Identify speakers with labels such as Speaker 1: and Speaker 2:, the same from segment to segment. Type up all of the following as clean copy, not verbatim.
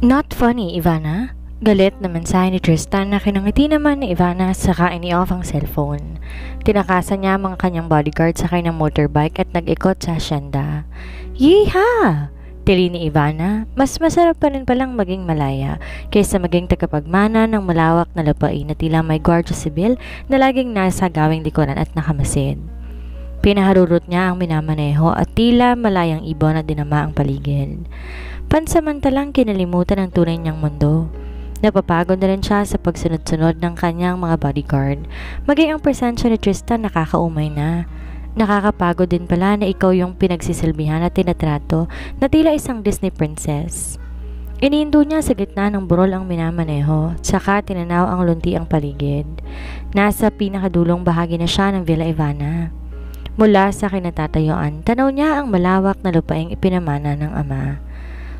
Speaker 1: Not funny, Ivana. Galit na mensahe ni Tristan na kinangiti naman ni Ivana saka ini-off ang cellphone. Tinakasan niya ang mga kanyang bodyguard sakay ng motorbike at nag-ikot sa hasyenda. Yeeha! Tili ni Ivana, mas masarap pa rin palang maging malaya kaysa maging tagapagmana ng malawak na lupain na tila may Guardia Civil na laging nasa gawing likuran at nakamasid. Pinaharurot niya ang minamaneho at tila malayang ibon na dinama ang paligid. Pansamantalang kinalimutan ang tunay niyang mundo. Napapagod na rin siya sa pagsunod-sunod ng kanyang mga bodyguard. Maging ang presensya ni Tristan nakakaumay na. Nakakapagod din pala na ikaw yung pinagsisilbihan at tinatrato na tila isang Disney princess. Iniindo niya sa gitna ng burol ang minamaneho, tsaka tinanaw ang lunti ang paligid. Nasa pinakadulong bahagi na siya ng Villa Ivana. Mula sa kinatatayuan, tanaw niya ang malawak na lupaing ipinamana ng ama.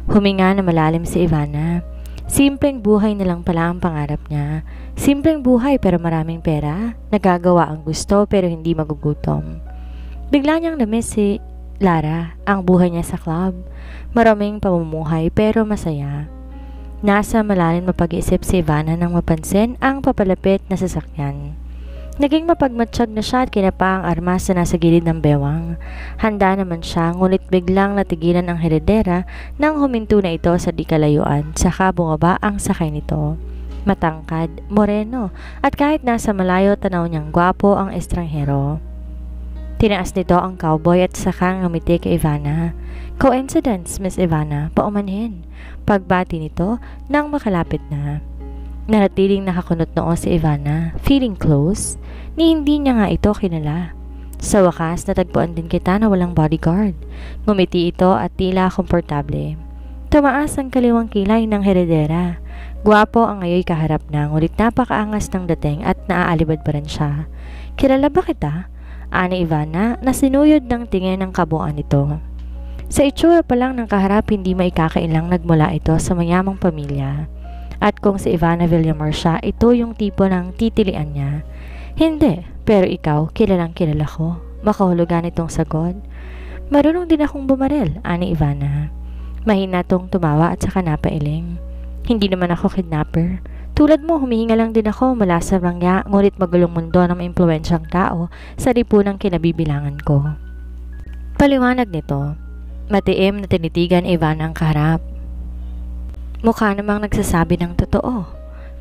Speaker 1: Huminga na malalim si Ivana. Simpleng buhay na lang pala ang pangarap niya. Simpleng buhay pero maraming pera. Nagagawa ang gusto pero hindi magugutom. Bigla niyang na-miss si Lara, ang buhay niya sa club. Maraming pamumuhay pero masaya. Nasa malalim mapag-iisip si Ivana nang mapansin ang papalapit na sasakyan. Naging mapagmatsyag na siya at kinapa ang armas na nasa gilid ng bewang. Handa naman siya, ngunit biglang natigilan ang heredera nang huminto na ito sa di kalayuan, saka bumaba ang sakay nito. Matangkad, moreno, at kahit nasa malayo tanaw niyang gwapo ang estranghero. Tinaas nito ang cowboy at saka ngumiti kay Ivana. Coincidence, Miss Ivana, paumanhin. Pagbati nito nang makalapit na. Naratiling nakakunot noo si Ivana, feeling close, ni hindi niya nga ito kilala. Sa wakas, natagpuan din kita na walang bodyguard. Ngumiti ito at tila komportable. Tumaas ang kaliwang kilay ng heredera. Gwapo ang ngayoy kaharap na, ngunit napakaangas ng dating at naaalibad pa rin siya. Kilala ba kita? Ani Ivana, na sinuyod ng tingin ng kabuuan nito. Sa itsura pa lang ng kaharap, hindi maikakailang nagmula ito sa mayamang pamilya. At kung si Ivana Villamor siya, ito yung tipo ng titilian niya. Hindi, pero ikaw, kilalang kilala ko. Makahulugan itong sagot. Marunong din akong bumaril, ani Ivana. Mahina tong tumawa at saka napailing. Hindi naman ako kidnapper. Tulad mo, humihinga lang din ako mula sa rangya, ngunit magulong mundo ng maimpluwensyang tao sa lipunang kinabibilangan ko. Paliwanag nito, matiim na tinitigan Ivana ang kaharap. Mukha namang nagsasabi ng totoo.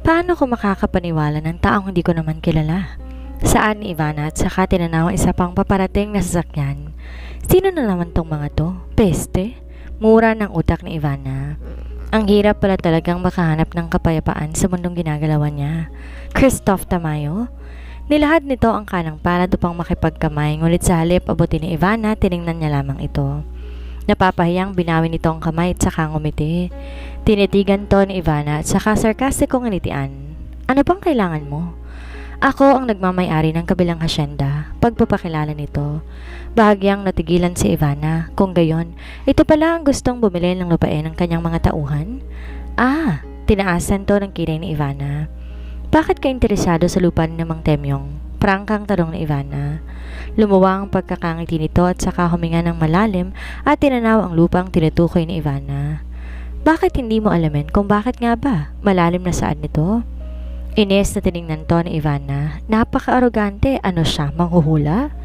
Speaker 1: Paano ko makakapaniwala ng taong hindi ko naman kilala? Saan ni Ivana at saka tinanaw ang isa pang paparating na sasakyan. Sino na naman tong mga to? Peste? Mura ng utak ni Ivana. Ang hirap pala talagang makahanap ng kapayapaan sa mundong ginagalawan niya. Christoph Tamayo? Nilahad nito ang kanang palad upang makipagkamay, ngulit sa halip abutin ni Ivana, tiningnan niya lamang ito. Napapahiyang binawi nito ang kamay at saka ngumiti. Tinitigan to ni Ivana at saka sarkastikong nginitian. Ano bang kailangan mo? Ako ang nagmamay-ari ng kabilang hasyenda. Pagpapakilala nito. Bahagyang natigilan si Ivana. Kung gayon, ito pala ang gustong bumili ng lupain ng kanyang mga tauhan? Tinaasan to ng kilay ni Ivana. Bakit ka interesado sa lupa ni Mang Temyong? Prangkang tanong ni Ivana. Lumuwang ang pagkakangiti nito at saka huminga ng malalim at tinanaw ang lupang tinutukoy ni Ivana. Bakit hindi mo alamin kung bakit nga ba? Malalim na saan nito? Ines na tiningnan to ni Ivana. Napaka-arogante. Ano siya? Manghuhula?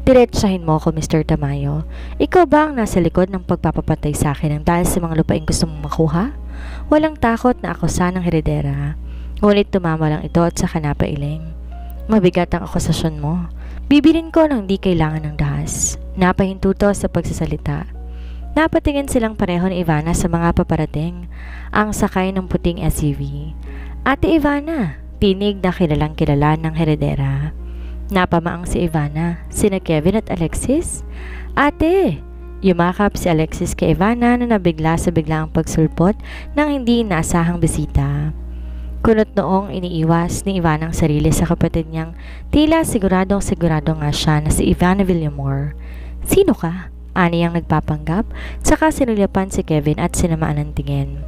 Speaker 1: Diretsahin mo ako, Mr. Tamayo. Ikaw ba ang nasa likod ng pagpapapatay sa akin ng dahil sa mga lupaing gusto mong makuha? Walang takot na ako sanang heredera. Ngunit tumama lang ito at saka napailing. Mabigat ang akusasyon mo. Bibilin ko nang di kailangan ng dahas. Napahinto to sa pagsasalita. Napatingin silang pareho ni Ivana sa mga paparating, ang sakay ng puting SUV. Ate Ivana, tinig na kilalang kilala ng heredera. Napamaang si Ivana, sina Kevin at Alexis. Ate! Yumakap si Alexis kay Ivana na nabigla sa biglaang pagsulpot ng hindi inaasahang bisita. Kunot noong iniiwas ni Ivana ang sarili sa kapatid niyang tila siguradong nga siya na si Ivana Villamor. Sino ka? Ani ang nagpapanggap, saka sinulyapan si Kevin at sinamaan ng tingin.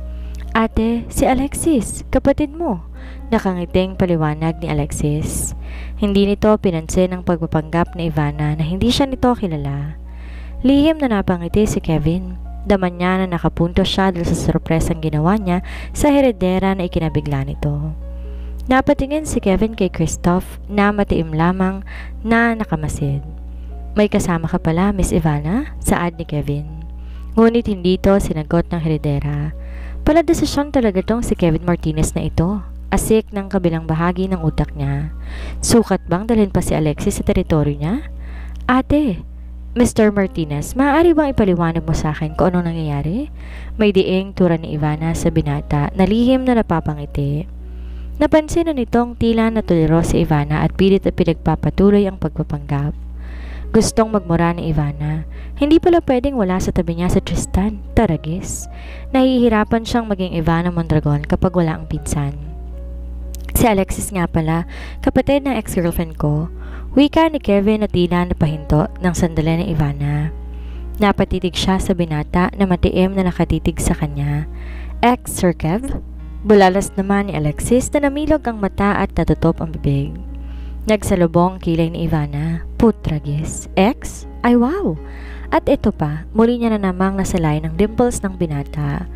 Speaker 1: Ate, si Alexis, kapatid mo. Nakangiting paliwanag ni Alexis. Hindi nito pinansin ang pagpapanggap ni Ivana na hindi siya nito kilala. Lihim na napangiti si Kevin. Daman niya na nakapunto siya dahil sa sorpresang ginawa niya sa heredera na ikinabigla nito. Napatingin si Kevin kay Kristoff na matiim lamang na nakamasid. May kasama ka pala, Miss Ivana? Saad ni Kevin. Ngunit hindi ito sinagot ng heredera. Paladesisyon talaga tong si Kevin Martinez na ito. Asik ng kabilang bahagi ng utak niya. Sukat bang dalhin pa si Alexis sa teritoryo niya? Ate, Mr. Martinez, maaari bang ipaliwanag mo sa akin kung anong nangyayari? May diing tura ni Ivana sa binata na lihim na napapangiti. Napansin na nitong tila natuliro si Ivana at pilit na pinagpapatuloy ang pagpapanggap. Gustong magmura ni Ivana. Hindi pala pwedeng wala sa tabi niya si Tristan. Taragis. Nahihirapan siyang maging Ivana Mondragon kapag wala ang pinsan. Si Alexis nga pala, kapatid ng ex-girlfriend ko. Wika ni Kevin na tila napahinto ng sandali ni Ivana. Napatitig siya sa binata na matiim na nakatitig sa kanya. Ex-Sir Kev? Bulalas naman ni Alexis na namilog ang mata at natutop ang bibig. Nagsalubong kilay ni Ivana. Putragis. Ex? Ay wow! At ito pa, muli niya na namang nasalay ng dimples ng binata.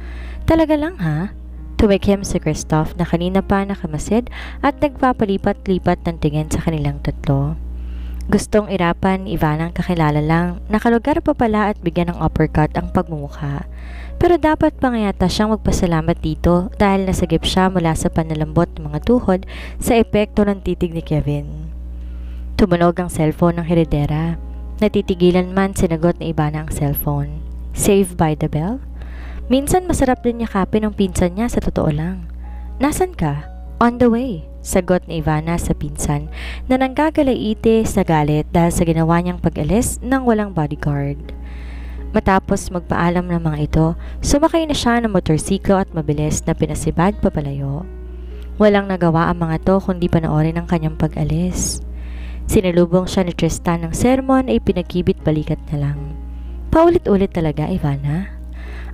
Speaker 1: Talaga lang ha? Tumikim si Kristoff na kanina pa nakamasid at nagpapalipat-lipat ng tingin sa kanilang tatlo. Gustong irapan ni Ivana ang kakilala lang, nakalugar pa pala at bigyan ng uppercut ang pagmumukha. Pero dapat pa nga yata siyang magpasalamat dito dahil nasagip siya mula sa panalambot ng mga tuhod sa epekto ng titig ni Kevin. Tumunog ang cellphone ng heredera. Natitigilan man sinagot ni Ivana ang cellphone. Saved by the bell? Minsan masarap din yakapin ng pinsan niya sa totoo lang. Nasaan ka? On the way, sagot ni Ivana sa pinsan na nanggagalaite sa galit dahil sa ginawa niyang pag-alis ng walang bodyguard. Matapos magpaalam ng mga ito, sumakay na siya ng motorsiklo at mabilis na pinasibad papalayo. Walang nagawa ang mga to kundi panoorin ang kanyang pag-alis. Sinalubong siya ni Tristan ng sermon ay pinagkibit balikat na lang. Paulit-ulit talaga, Ivana.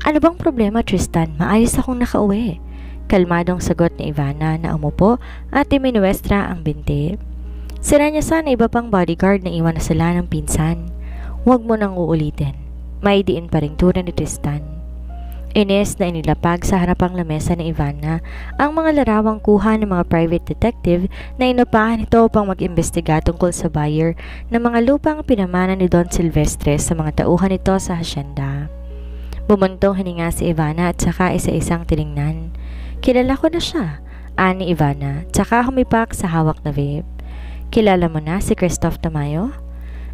Speaker 1: Ano bang problema, Tristan? Maayos akong nakauwi. Kalmadong sagot ni Ivana na umupo at iminuestra ang binti. Sira niya sana iba pang bodyguard na iwan na sila ng pinsan. Huwag mo nang uulitin. May diin pa ring tura ni Tristan. Ines na inilapag sa harapang lamesa ni Ivana ang mga larawang kuha ng mga private detective na inupahan ito upang mag-imbestiga tungkol sa buyer ng mga lupang pinamana ni Don Silvestre sa mga tauhan nito sa hasyenda. Bumuntong hininga si Ivana at saka isa-isang tiningnan. Kilala ko na siya, ani Ivana, tsaka humipak sa hawak na vape. Kilala mo na si Kristoff Tamayo?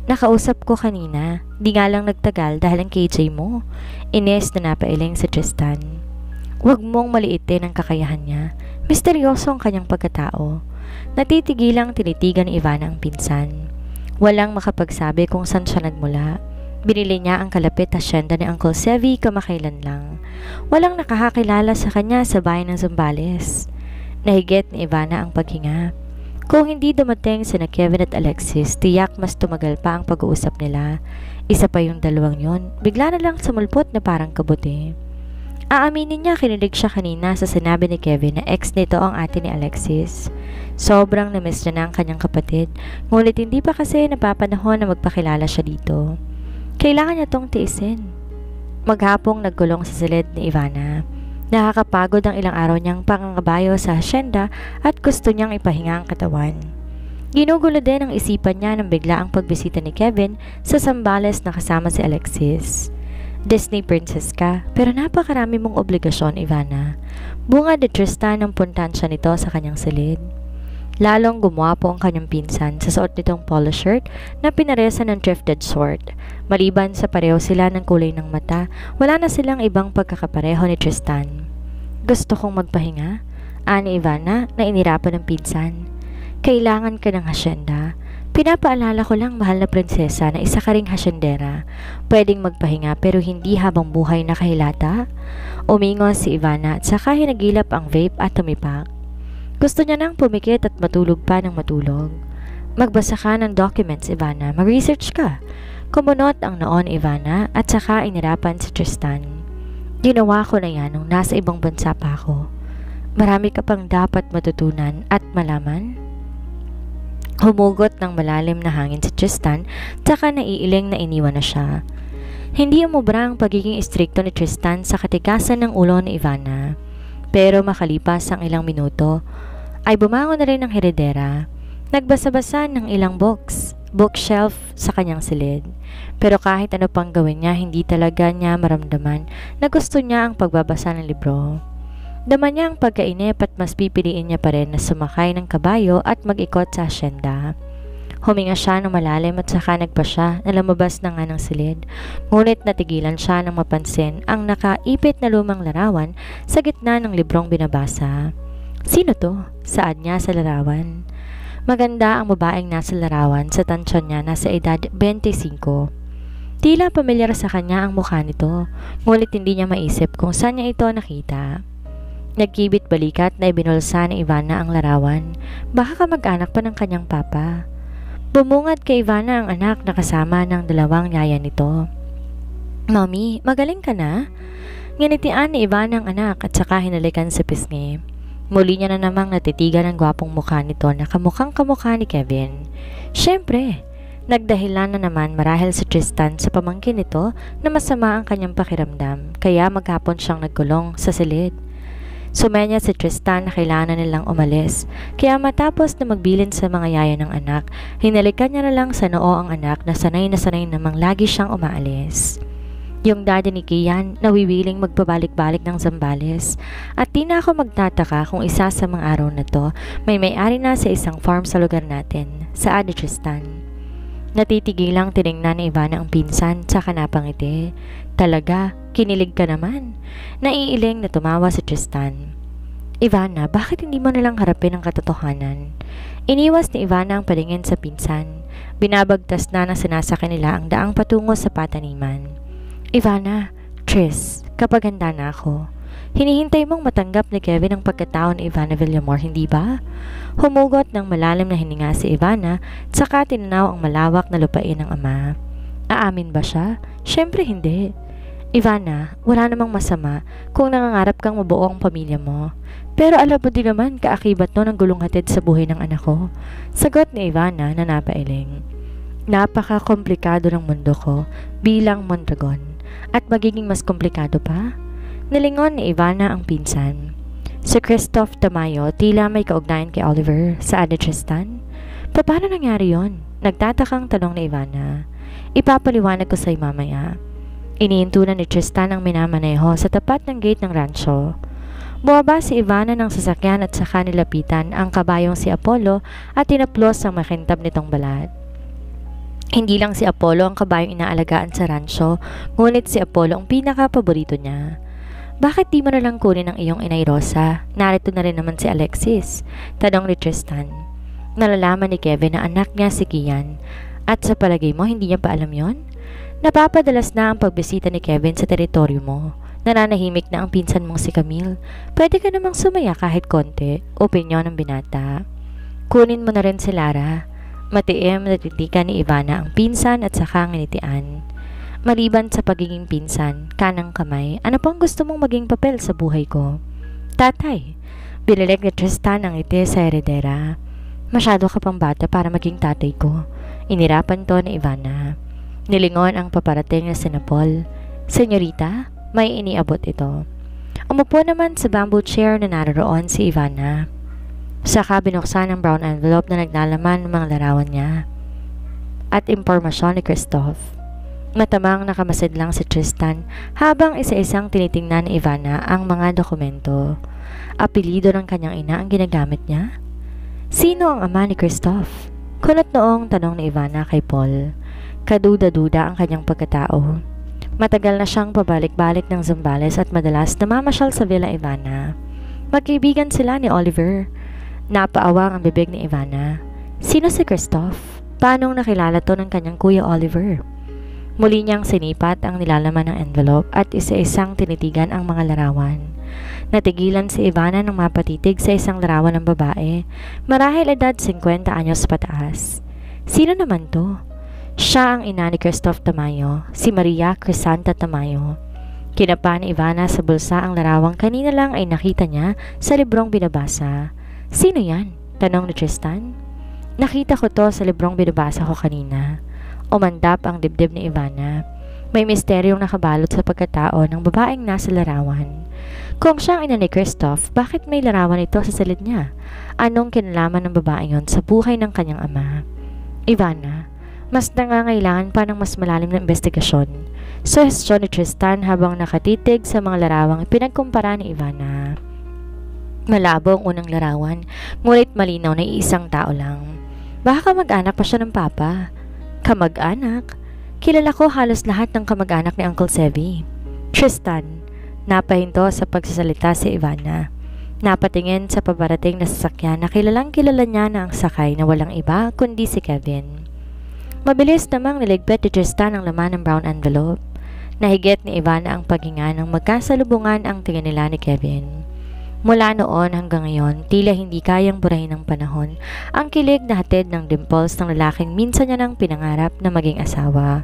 Speaker 1: Nakausap ko kanina, di nga lang nagtagal dahil ang KJ mo. Ines na napailing si Tristan. Huwag mong maliitin ang kakayahan niya. Misteryoso ang kanyang pagkatao. Natitigilang tinitigan ni Ivana ang pinsan. Walang makapagsabi kung saan siya nagmula. Binili niya ang kalapit hasyenda ni Uncle Sevi kamakailan lang. Walang nakakakilala sa kanya sa bayan ng Zambales. Nahigit ni Ivana ang paghinga. Kung hindi dumating sina Kevin at Alexis, tiyak mas tumagal pa ang pag-uusap nila. Isa pa yung dalawang yon, bigla na lang sumulpot na parang kabuti. Aaminin niya kinilig siya kanina sa sinabi ni Kevin na ex nito ang ate ni Alexis. Sobrang namiss niya na ang kanyang kapatid, ngunit hindi pa kasi napapanahon na magpakilala siya dito. Kailangan niya tong tiisin. Maghapong nagkulong sa silid ni Ivana. Nakakapagod ang ilang araw niyang pangangabayo sa hasyenda at gusto niyang ipahinga ang katawan. Ginugulo din ang isipan niya nang bigla ang pagbisita ni Kevin sa Zambales na kasama si Alexis. Disney princess ka, pero napakarami mong obligasyon, Ivana. Bunga de Tristan ang puntansya nito sa kanyang silid. Lalong gumwapo ang kanyang pinsan sa suot nitong polo shirt na pinaresan ng thrifted sort. Maliban sa pareho sila ng kulay ng mata, wala na silang ibang pagkakapareho ni Tristan. Gusto kong magpahinga, ani Ivana na inirapan ng pinsan. Kailangan ka ng hasyenda. Pinapaalala ko lang, mahal na prinsesa, na isa ka ring hasyendera. Pwedeng magpahinga pero hindi habang buhay na kahilata. Umingos si Ivana at saka hinagilap ang vape at tumipak. Gusto niya nang pumikit at matulog pa ng matulog. Magbasa ka ng documents, Ivana. Mag-research ka. Kumunot ang noon, Ivana, at saka inirapan si Tristan. Ginawa ko na yan nung nasa ibang bansa pa ako. Marami ka pang dapat matutunan at malaman. Humugot ng malalim na hangin si Tristan, tsaka naiiling na iniwan na siya. Hindi umubra ang pagiging istrikto ni Tristan sa katikasan ng ulo ni Ivana. Pero makalipas ang ilang minuto, ay bumangon na rin ang heredera. Nagbasa-basa ng ilang bookshelf sa kanyang silid. Pero kahit ano pang gawin niya, hindi talaga niya maramdaman na gusto niya ang pagbabasa ng libro. Dama niya ang pagkainip at mas pipiliin niya pa rin na sumakay ng kabayo at mag-ikot sa asyenda. Huminga siya ng malalim at saka nagpa siya na lumabas na nga ng silid, ngunit natigilan siya nang mapansin ang nakaipit na lumang larawan sa gitna ng librong binabasa. Sino to? Saad niya sa larawan. Maganda ang babaeng nasa larawan, sa tansya niya nasa edad 25. Tila pamilyar sa kanya ang mukha nito, ngunit hindi niya maisip kung saan niya ito nakita. Nagkibit balikat na ibinulsa ni Ivana ang larawan. Baka kamag-anak pa ng kanyang papa. Bumungad kay Ivana ang anak na kasama ng dalawang yaya nito. Mommy, magaling ka na? Nginitian ni Ivana ang anak at saka hinalikan sa pisngi. Muli niya na namang natitigan ang gwapong mukha nito na kamukhang kamukha ni Kevin. Siyempre, nagdahilan na naman marahil si Tristan sa pamangkin nito na masama ang kanyang pakiramdam, kaya maghapon siyang nagkulong sa silid. Sumenya si Tristan na kailangan nilang umalis, kaya matapos na magbilin sa mga yaya ng anak, hinalikan niya na lang sa noo ang anak na sanay namang lagi siyang umaalis. Yung daddy ni Kian nawiwiling magpabalik-balik ng Zambales, at di na ako magtataka kung isa sa mga araw na to may-ari na sa isang farm sa lugar natin, saad ni Tristan. Natitigilang tiningnan ni Ivana ang pinsan saka napangiti. Talaga, kinilig ka naman. Naiiling na tumawa si Tristan. Ivana, bakit hindi mo nalang harapin ang katotohanan? Iniwas ni Ivana ang palingin sa pinsan. Binabagtas na sinasakyan nila ang daang patungo sa pataniman. Ivana, Tris, kapag handa na ako. Hinihintay mong matanggap ni Kevin ang pagkatao ni Ivana Villamor, hindi ba? Humugot ng malalim na hininga si Ivana, saka tinanaw ang malawak na lupain ng ama. Aamin ba siya? Siyempre hindi. Ivana, wala namang masama kung nangangarap kang mabuo ang pamilya mo. Pero alam mo din naman kaakibat no ng gulong hatid sa buhay ng anak ko. Sagot ni Ivana na napailing. Napaka-komplikado ng mundo ko bilang Mondragon, at magiging mas komplikado pa. Nilingon ni Ivana ang pinsan. Si Christoph Tamayo tila may kaugnayan kay Oliver, saad ni Tristan. Paano nangyari yon? Nagtatakang tanong ni Ivana. Ipapaliwanag ko sa'yo mamaya. Iniintunan ni Tristan ang minamaneho sa tapat ng gate ng rancho. Bumaba si Ivana ng sasakyan at saka nilapitan ang kabayong si Apollo at tinaplos ang makintab nitong balat. Hindi lang si Apollo ang kabayong inaalagaan sa rancho, ngunit si Apollo ang pinaka-paborito niya. Bakit di mo na lang kunin ang iyong inay Rosa? Narito na rin naman si Alexis, tanong ni Tristan. Nalalaman ni Kevin na anak niya si Kian, at sa palagay mo hindi niya pa alam yon? Napapadalas na ang pagbisita ni Kevin sa teritoryo mo. Nananahimik na ang pinsan mong si Camille. Pwede ka namang sumaya kahit konti, opinyon ng binata. Kunin mo na rin si Lara. Matiim na titikan ni Ivana ang pinsan at saka nginitian. Maliban sa pagiging pinsan, kanang kamay, ano pang gusto mong maging papel sa buhay ko? Tatay. Binilig ni Tristan ang ngiti sa heredera. Masyado ka pang bata para maging tatay ko. Inirapan to ni Ivana. Nilingon ang paparating na sinapol. Senyorita, may iniabot ito. Umupo naman sa bamboo chair na naroon si Ivana. Saka binuksan ang brown envelope na naglalaman ng mga larawan niya at impormasyon ni Christoph. Matamang nakamasid lang si Tristan habang isa-isang tinitingnan ni Ivana ang mga dokumento. Apelido ng kanyang ina ang ginagamit niya? Sino ang ama ni Christoph? Kunot noong tanong ni Ivana kay Paul. Kaduda-duda ang kanyang pagkatao. Matagal na siyang pabalik-balik ng Zambales at madalas namamasyal sa Villa Ivana. Magkaibigan sila ni Oliver. Napaawang ang bibig ni Ivana. Sino si Christoph? Paanong nakilala to ng kanyang kuya Oliver? Muli niyang sinipat ang nilalaman ng envelope at isa-isang tinitigan ang mga larawan. Natigilan si Ivana nang mapatitig sa isang larawan ng babae. Marahil edad 50 anyos pataas. Sino naman to? Siya ang ina ni Christoph Tamayo, si Maria Crisanta Tamayo. Kinapa ni Ivana sa bulsa ang larawang kanina lang ay nakita niya sa librong binabasa. Sino yan? Tanong ni Tristan. Nakita ko to sa librong binabasa ko kanina. Umandap ang dibdib ni Ivana. May misteryong nakabalot sa pagkatao ng babaeng nasa larawan. Kung siyang ina ni Christoph, bakit may larawan ito sa silid niya? Anong kinalaman ng babaeng yon sa buhay ng kanyang ama? Ivana, mas nangangailangan pa ng mas malalim na investigasyon. Suhestyon ni Tristan habang nakatitig sa mga larawang pinagkumpara ni Ivana. Malabo ang unang larawan, ngunit malinaw na iisang tao lang. Baka kamag-anak pa siya ng papa. Kamag-anak? Kilala ko halos lahat ng kamag-anak ni Uncle Sevi. Tristan, napahinto sa pagsasalita si Ivana. Napatingin sa pabarating na sasakyan na kilalang kilala niya na ang sakay na walang iba kundi si Kevin. Mabilis namang niligpit ni Tristan ang laman ng brown envelope. Nahigit ni Ivana ang paghinga ng magkasalubungan ang tingin nila ni Kevin. Mula noon hanggang ngayon, tila hindi kayang burahin ng panahon ang kilig na hatid ng dimples ng lalaking minsan niya nang pinangarap na maging asawa.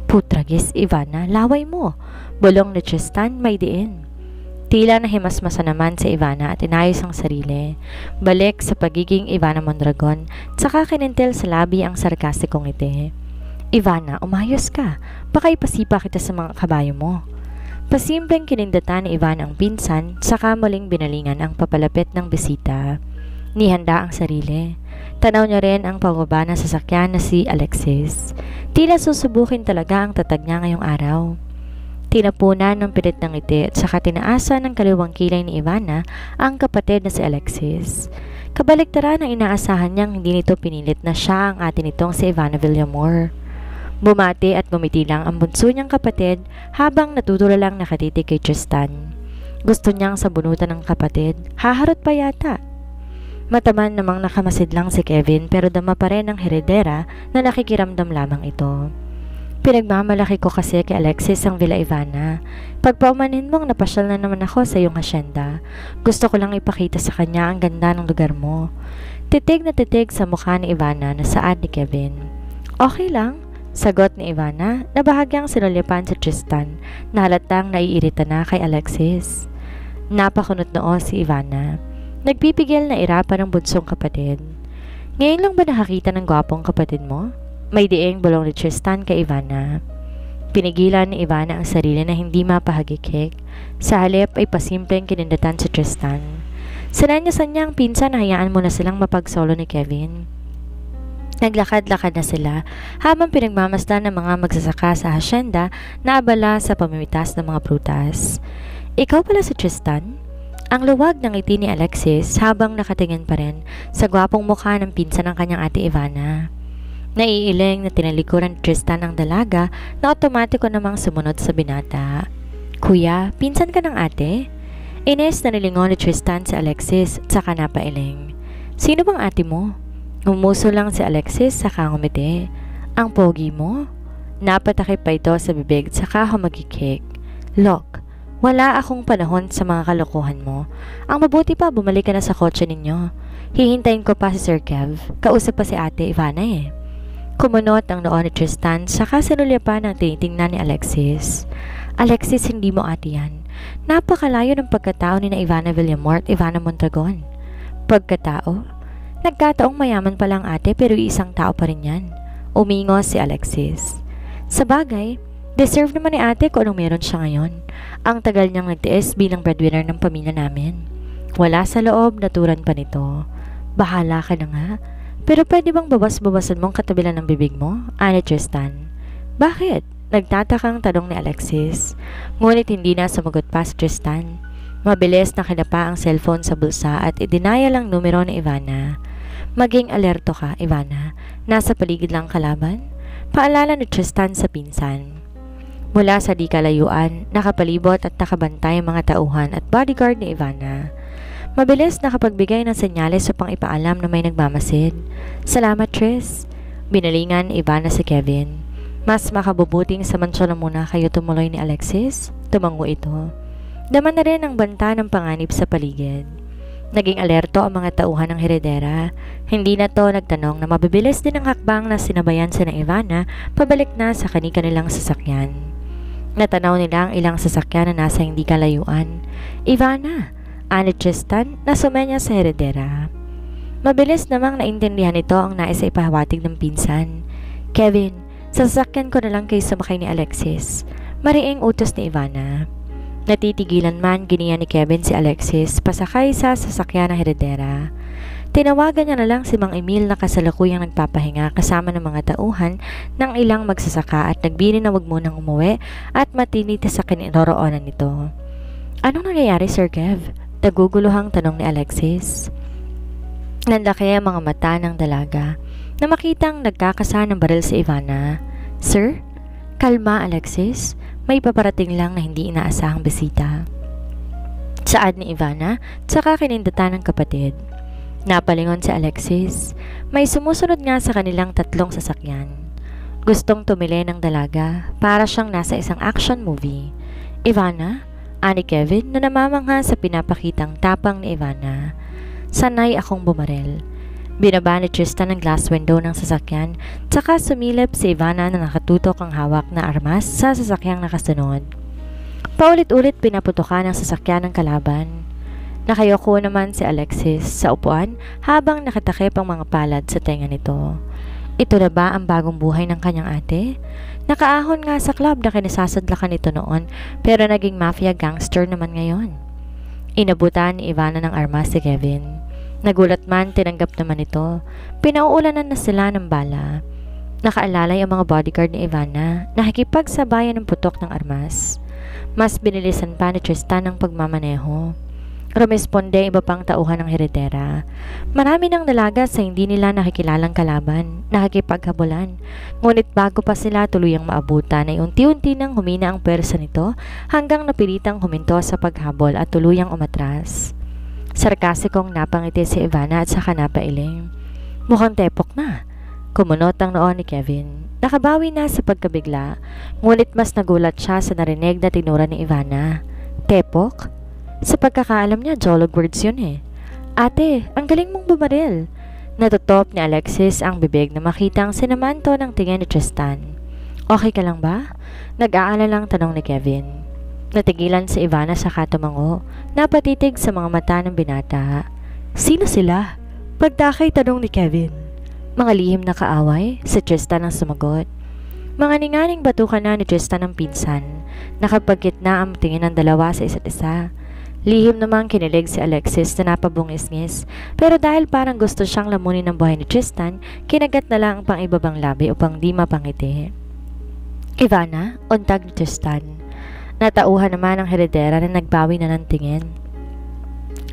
Speaker 1: Putragis, Ivana, laway mo! Bulong ni Tristan, may diin. Tila nahimasmasa naman si Ivana at inayos ang sarili. Balik sa pagiging Ivana Mondragon, saka kinintil sa labi ang sarkastikong ngiti. Ivana, umayos ka. Baka ipasipa kita sa mga kabayo mo. Pasimpleng kinindatan ni Ivana ang pinsan, saka muling binalingan ang papalapit ng bisita. Nihanda ang sarili. Tanaw niya rin ang pababa ng sasakyan na si Alexis. Tila susubukin talaga ang tatag niya ngayong araw. Tinapunan ng pilit ng ngiti at saka tinaasa ng kaliwang kilay ni Ivana ang kapatid na si Alexis. Kabaliktaran ang inaasahan niyang hindi nito pinilit na siya ang atin nitong si Ivana Villamor. Bumati at ngumiti lang ang bunso niyang kapatid habang natutulalang nakatitig kay Tristan. Gusto niyang sabunutan ng kapatid, haharot pa yata. Mataman namang nakamasid lang si Kevin pero dama pa rin ang heredera na nakikiramdam lamang ito. Pinagmamalaki ko kasi kay Alexis ang Villa Ivana. Pagpaumanin mong napasyal na naman ako sa iyong hasyenda. Gusto ko lang ipakita sa kanya ang ganda ng lugar mo. Titig na titig sa mukha ni Ivana na saad ni Kevin. Okay lang. Sagot ni Ivana na bahagyang sinulipan si Tristan na halatang naiirita na kay Alexis. Napakunot noo si Ivana. Nagpipigil na irapan ng bunsong kapatid. Ngayon lang ba nakakita ng gwapong kapatid mo? May diing bulong ni Tristan kay Ivana. Pinigilan ni Ivana ang sarili na hindi mapahagikik. Sa halip ay pasimpleng kinindatan si Tristan. Sinanyasan niya ang pinsan na hayaan mo na silang mapagsolo ni Kevin. Naglakad-lakad na sila habang pinagmamasdan ng mga magsasaka sa hasyenda na abala sa pamimitas ng mga prutas. Ikaw pala si Tristan? Ang luwag ng ngiti ni Alexis habang nakatingin pa rin sa gwapong mukha ng pinsan ng kanyang ate Ivana. Naiiling na tinalikuran ni Tristan ang dalaga na otomatiko namang sumunod sa binata. Kuya, pinsan ka ng ate? Ines na nilingon ni Tristan si Alexis at saka napailing. Sino bang ate mo? Umuso lang si Alexis saka ngumiti. Ang pogi mo? Napatakip pa ito sa bibig saka humagikik. Look, wala akong panahon sa mga kalokohan mo. Ang mabuti pa bumalik ka na sa kotse ninyo. Hihintayin ko pa si Sir Kev. Kausap pa si ate Ivana eh. Kumunot ang noon ni Tristan saka sinulya pa ng tinitingnan ni Alexis. Alexis, hindi mo ate yan. Napakalayo ng pagkatao ni na Ivana Villamor at Ivana Mondragon. Pagkatao? Nagkataong mayaman pa lang ate pero isang tao pa rin yan. Umingos si Alexis. Sa bagay, deserve naman ni ate kung anong meron siya ngayon. Ang tagal niyang nagtiis bilang breadwinner ng pamilya namin. Wala sa loob, naturan pa nito. Bahala ka na nga. Pero pwede bang babas-babasan mong katabilan ng bibig mo? Ani Tristan. Bakit? Nagtatakang tanong ni Alexis. Ngunit hindi na sumagot pa si Tristan. Mabilis na kinapa ang cellphone sa bulsa at idinaya lang numero ni Ivana. Maging alerto ka, Ivana. Nasa paligid lang kalaban? Paalala ni Tristan sa pinsan. Mula sa di kalayuan, nakapalibot at nakabantay ang mga tauhan at bodyguard ni Ivana. Mabilis nakapagbigay ng senyales upang ipaalam na may nagmamasid. Salamat, Tris. Binalingan ni Ivana si Kevin. Mas makabubuting samansya na muna kayo tumuloy ni Alexis. Tumango ito. Daman na rin ang banta ng panganib sa paligid. Naging alerto ang mga tauhan ng heredera. Hindi na to nagtanong na mabibilis din ang hakbang na sinabayan sina Ivana pabalik na sa kanilang sasakyan. Natanaw nila ang ilang sasakyan na nasa hindi kalayuan. Ivana, ani Tristan na sumenya sa heredera. Mabilis namang naintindihan nito ang nais ipahawatig ng pinsan. Kevin, Sasakyan ko na lang kayo sumakay ni Alexis. Mariing utos ni Ivana. Natitigilan man giniya ni Kevin si Alexis pasakay sa sasakyan ng heredera. Tinawagan niya na lang si Mang Emil na kasalukuyang nagpapahinga kasama ng mga tauhan ng ilang magsasaka at nagbili na wag munang umuwi at matinita sa kiniroroonan nito. Anong nangyayari, Sir Kev? Naguguluhang tanong ni Alexis. Nanlaki ang mga mata ng dalaga na makitang nagkakasa ng baril si Ivana. Sir? Kalma, Alexis. May paparating lang na hindi inaasahang bisita. Saad ni Ivana, tsaka kinindatan ng kapatid. Napalingon si Alexis. May sumusunod nga sa kanilang tatlong sasakyan. Gustong tumili ng dalaga para siyang nasa isang action movie. Ivana? Ani Kevin na namamangha sa pinapakitang tapang ni Ivana. Sanay akong bumarel. Binaba ni Tristan ang glass window ng sasakyan, tsaka sumilip si Ivana na nakatutok ang hawak na armas sa sasakyang nakasunod. Paulit-ulit pinaputukan ang sasakyan ng kalaban. Nakayoko naman si Alexis sa upuan habang nakatakip ang mga palad sa tenga nito. Ito na ba ang bagong buhay ng kanyang ate? Nakaahon nga sa club na kinasasadlakan nito noon pero naging mafia gangster naman ngayon. Inabutan ni Ivana ng armas si Kevin. Nagulat man, tinanggap naman ito. Pinauulanan na sila ng bala. Nakaalalay ang mga bodyguard ni Ivana, nakikipagsabayan ng putok ng armas. Mas binilisan pa ni Tristan ang pagmamaneho. Rumesponde iba pang tauhan ng heredera. Marami ng dalaga sa hindi nila nakikilalang kalaban, nakikipaghabulan. Ngunit bago pa sila tuluyang maabutan ay unti-unti nang humina ang pwersa nito hanggang napilitang huminto sa paghabol at tuluyang umatras. Sarkasikong napangiti si Ivana at saka napailing. Mukhang tepok na. Kumunot ang noon ni Kevin. Nakabawi na sa pagkabigla, ngunit mas nagulat siya sa narinig na tinura ni Ivana. Tepok? Sa pagkakaalam niya, jolog words yun eh. Ate, ang galing mong bumaril. Natutop ni Alexis ang bibig na makitang sinamanto ng tingin ni Tristan. Okay ka lang ba? Nag-aalalang tanong ni Kevin. Natigilan si Ivana sa katumango, napatitig sa mga mata ng binata. Sino sila? Pagtakay tanong ni Kevin. Mga lihim na kaaway, si Tristan ang sumagot. Mga ninganing batukan na ni Tristan ang pinsan, nakapagkitna ang tingin ng dalawa sa isa't isa. Lihim namang kinilig si Alexis na napabungis-ngis, pero dahil parang gusto siyang lamunin ang buhay ni Tristan, kinagat na lang ang pang-ibabang labi upang di mapangiti. Ivana, untag ni Tristan. Natauhan naman ang heredera na nagbawi na ng tingin.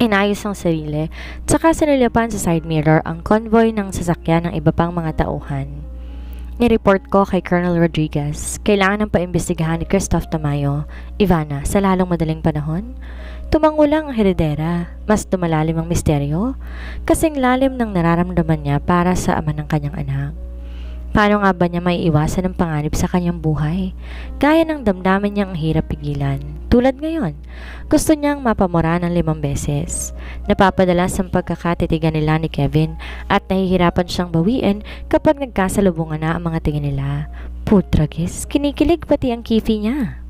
Speaker 1: Inayos ang sarili, tsaka sinilipan sa side mirror ang convoy ng sasakyan ng iba pang mga tauhan. Nireport ko kay Colonel Rodriguez. Kailangan ng paimbestigahan ni Christoph Tamayo. Ivana, sa lalong madaling panahon? Tumango lang ang heredera. Mas lumalalim ang misteryo. Kasing lalim ng nararamdaman niya para sa ama ng kanyang anak. Paano nga ba niya may iwasan ng panganib sa kanyang buhay? Gaya ng damdamin niyang hirap pigilan. Tulad ngayon, gusto niyang mapamura ng 5 beses. Napapadalas ang pagkakatitigan nila ni Kevin at nahihirapan siyang bawiin kapag nagkasalubungan na ang mga tingin nila. Putragis, kinikilig pati ang kifi niya.